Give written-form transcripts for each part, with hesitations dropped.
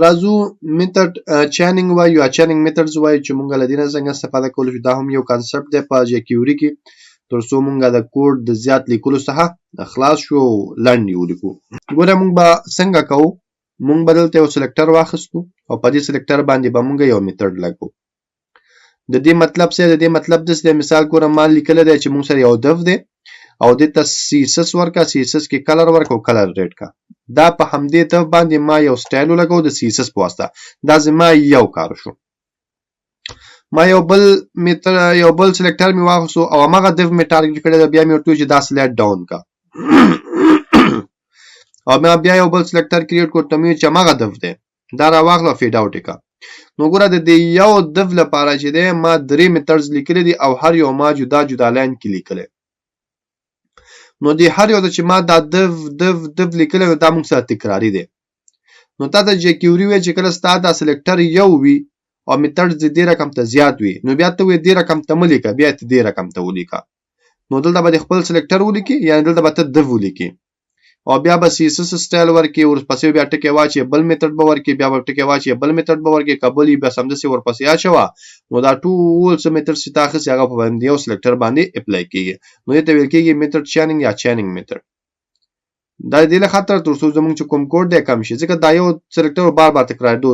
راځو میتھډ چیننګ وایو یا چیننګ میتھډز وایو چې مونږ له دې نه څنګه استفاده کولو شو. دا هم یو کانسپټ دی په jQuery کې ترڅو مونږ د کوډ د زیات لیکلو څخه خلاص شو لنډ یې ولیکو. ګوره مونږ به څنګه کوو، مونږ به دلته یو سلیکټر واخیستو او په دې سلیکټر باندې به مونږ یو میتھډ لګو. د دې مطلب څه دی؟ د دې مطلب داسې دی، مثال ګوره ما لیکلی دی چې مونږ سره یو دف دی او دې ته CSS ورکه، CSS کې کلر ورکه او کلر ریډ کا. دا په همدې دف باندې ما یو سټایل ولګو د CSS په واسطه. دا زما یو کار شو. ما یو بل سلیکټر می واخیستو او هغه دف می ټارګټ کړی دی، بیا می ورته چې دا سلایډ ډاون کا او ما بیا یو بل سلیکټر کریټ کړ ته می چې هغه دف دی دا را واخله فیډ اوټ کا. نو ګوره د دې یو دف لپاره چې دی ما درې میتھډز لیکلي دي او هر یو ما جدا جدا لاین کې لیکلی. نو دی هر یو چې ما دا دف لیکلی دا موږ سره تکراری دی. نو تا ته jQuery وی چې کله ستا دا سلیکټر یو وي او میتھډز دې رقم ته زیات وي نو بیا ته وی دې رقم ته ملیکه، بیا ته دې رقم ته ولیکه. نو دلته به خپل سلیکټر ولیکي، یعنی دلته به ته دف ولیکي او بیا به CSS سټایل ورکي، ورپسې بیا ټکی واچي بل میتھډ به ورکي، بیا به ټکی واچي بل میتھډ به ورکي، قبلي بیا سمدسي ورپسې اچوا. نو دا ټول څه میتھډ چې تاسو هغه په باندې یو سلیکټر باندې اپلای کیږي. نو دې ته ویل کیږي میتھډ چیننګ یا چیننګ میتھډ. دا دې له خاطر ترڅو زموږ چې کوم کوډ دی کم شي، ځکه دا یو سلیکټر بار بار تکرار دو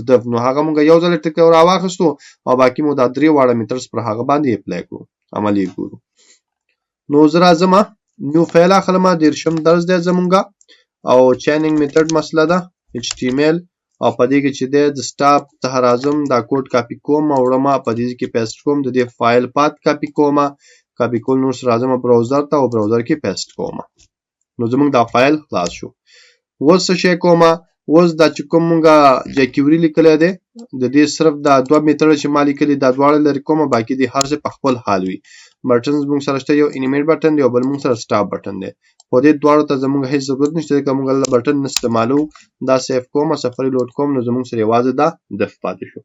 دف نو هغه مونږ یو ځل ټکی راواخستو او باقي مو دا درې واړه میتھډز پر هغه باندې اپلای کړو، عملی کړو. نو زرا زما نیو فایل اخلم، درشم درس دی زمونږه او چیننګ میتھډ مسله ده HTML او په دې کې چې د سټاپ څخه راځم دا کوډ کاپی کوم او وړم په دې کې پیسټ کوم، د دې فایل پات کاپی کوم، کاپی کول نو سره راځم براوزر ته او براوزر کې پیسټ کوم. نو زمونږ دا فایل خلاص شو. اوس څه شی کوم؟ اوس دا چې کوم مونږه jQuery لیکلی دی د دې صرف دا دوه میتھډ چې ما لیکلي دا دواړه لري کوم، باقي دي هر څه په خپل حال وي. بټنز مونږ سره شته، یو انیمیټ بټن دی او بل مونږ سره سټاپ بټن دی. په دې دواړو ته زمونږ هیڅ ضرورت نشته ځکه مونږ له بټن استعمالو. دا سیف کوم، سفری لوډ کوم، نو زمونږ سره یوازې دا دف پاتې شو.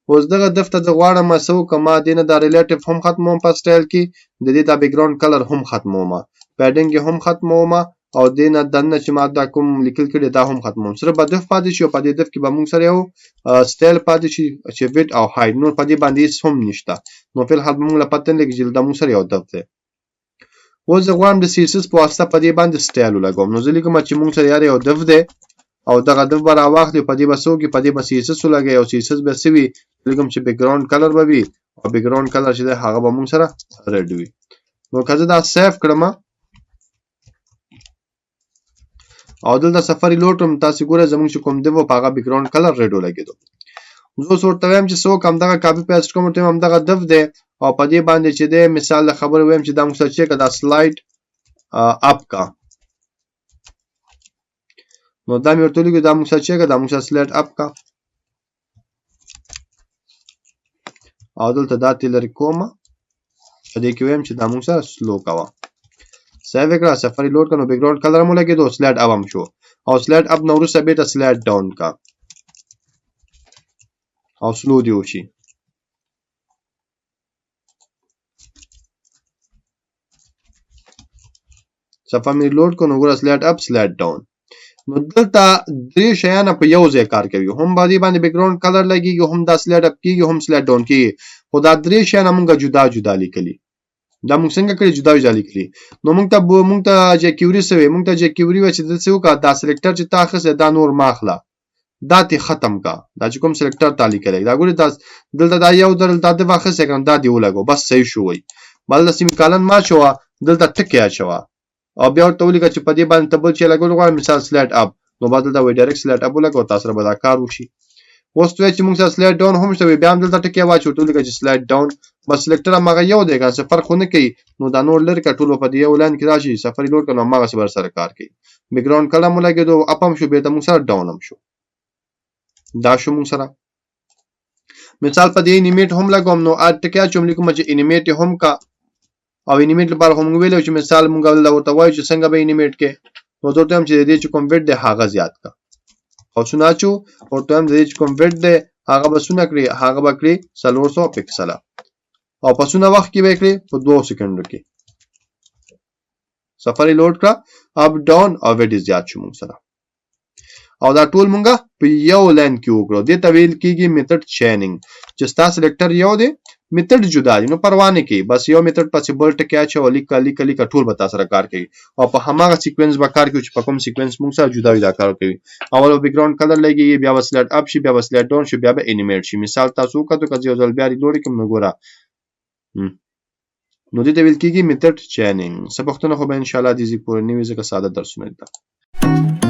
اوس دغه دف ته د غواړم څه وکړم، ما دې نه دا ریلیټیو هم ختموم په سټایل کې، د دې دا بیک ګراوند کلر هم ختموم، پیډینګ هم ختموم او دې نه دنه چې ما دا کوم لیکل کړي دا هم ختموم. صرف به دف پاتې شي او په دې دف کې به مونږ سره یو سټایل پاتې شي چې ویډ او هایډ، نو په دې باندې هم نشته. نو فل حال مونږ لا پته لګي چې دا مونږ سره یو دف دی. اوس زه غواړم د CSS په واسطه په دې باندې سټایل ولګوم. نو زه لیکم چې مونږ سره یو دف دی او دغه دف به راواخلي، په دې به څه وکړي، په دې به CSS ولګوي او CSS به څه وي، لیکم چې بیک ګراوند کلر به وي او بیک ګراوند کلر چې دی هغه به مونږ سره ریډ وي. نو که زه دا سیف کړم او دلته سفری لوډ کړم، تاسو ګوره زموږ چې کوم دی په هغه بیک ګراوند کلر ریډ ولګېدو. زه اوس ورته وایم چې څه وکړم، دغه کاپي پیسټ کوم، ورته وایم دغه دف دی او په دې باندې چې دی مثال د خبرې وایم چې دا موږ سره چې دا سلایډ اپ کا. نو دا مې ورته لیکو دا موږ سره چې دا موږ سره سلایډ اپ کا او دلته دا تلر کوم، په دې کې وایم چې دا موږ سره سلو کاوه. سیو کړه، سفری لوډ کړه، بیک ګراوند کلر مو لګېدو، سلایډ اپ هم شو او سلایډ اپ نو وروسته بیرته سلایډ ډاون کا او سلو دی وشي. صفحه مې لوډ کړو، نو ګوره سلایډ اپ سلایډ ډاون. نو دلته درې شیان په یو ځای کار کوي، هم باندې بیک ګراوند کلر لګیږي، هم دا سلایډ اپ کیږي، هم سلایډ ډاون کیږي. خو دا درې شیان موږ جدا جدا لیکلي، دا موږ څنګه کړی جدا جدا لیکلي. نو موږ ته jQuery سوي، موږ ته jQuery و چې د څه وکړه، دا سلیکټر چې تا اخیستی دا نور ماخله، دا تی ختم کا، دا چې کوم سلیکټر تا لیکلی دا ګورې دلته دا یو دا د واخیستی کړم، دا دی ولګو، بس صحیح شو. وی بل د سیمی کالن ما شوه، دلته ټکی اچوه او بیا ورته ولیکه چې په دې باندې ته بل چې لګول غواړم، مثال سلایډ اپ، نو بعد دلته وی ډایرکټ سلایډ اپ ولګو، تاسو سره به دا کار وشي. اوس ته چې موږ سره سلایډ ډاون هم شته، بیا هم دلته ټکی واچو، ورته ولیکه چې سلایډ ډاون، بس سلیکټر هغه یو دی، څه فرق خو نه کوي. نو دا نور لري که ټول په دې یو لاین کې راشي، سفری لوډ کړو هماغسې به سره کار کوي. بیک ګراوند کلر مو لګېدو، اپ هم شو، بېرته موږ سره ډاون هم شو. دا شو موږ سره. مثال په دې انیمیټ هم لګوم، نو ټکی اچوم، لیکم چې انیمیټ هم کا او انیمیټ لپاره هم ویلو چې مثال موږ ورته وایو چې څنګه به انیمیټ کې. نو ورته وایم چې د دې چې کوم ویډ دی هغه زیات کا او څونه اچو، ورته وایم د دې چې کوم ویډ دی هغه به څونه کړي، هغه به کړي 400 پکسله او په څونه وخت کې به کړي، په 2 سکندو کې. سفری لوډ کړه، اپ ډاون او ویډ زیات شو موږ سره. او دا ټول مونږه په یو لاین کې وکړو. دې ته ویل کیږي میتھډ چینینګ چې ستا سلیکټر یو دی میتھډ جدا دي نو پروا نه کوي بس یو میتھډ پسې بل ټکی اچوه لیکه ټول به تاسو سره کار کوي او په هماغه سیکوینس به کار کوي چې په کوم سیکوینس مونږ سره جدا جدا کار کوي. اول بیک ګراوند کلر لګي بیا به سلایډ اپ شي بیا به سلایډ ډاون شي بیا به انیمیټ شي. مثال تاسو وکړو که یو ځل بیا ریلوډ کړم نو ګوره نو دې ته ویل کیږي میتھډ چینینګ. څه پوښتنه خو به ان شاء الله دې پورې نه وي ځکه ساده درسونه دي.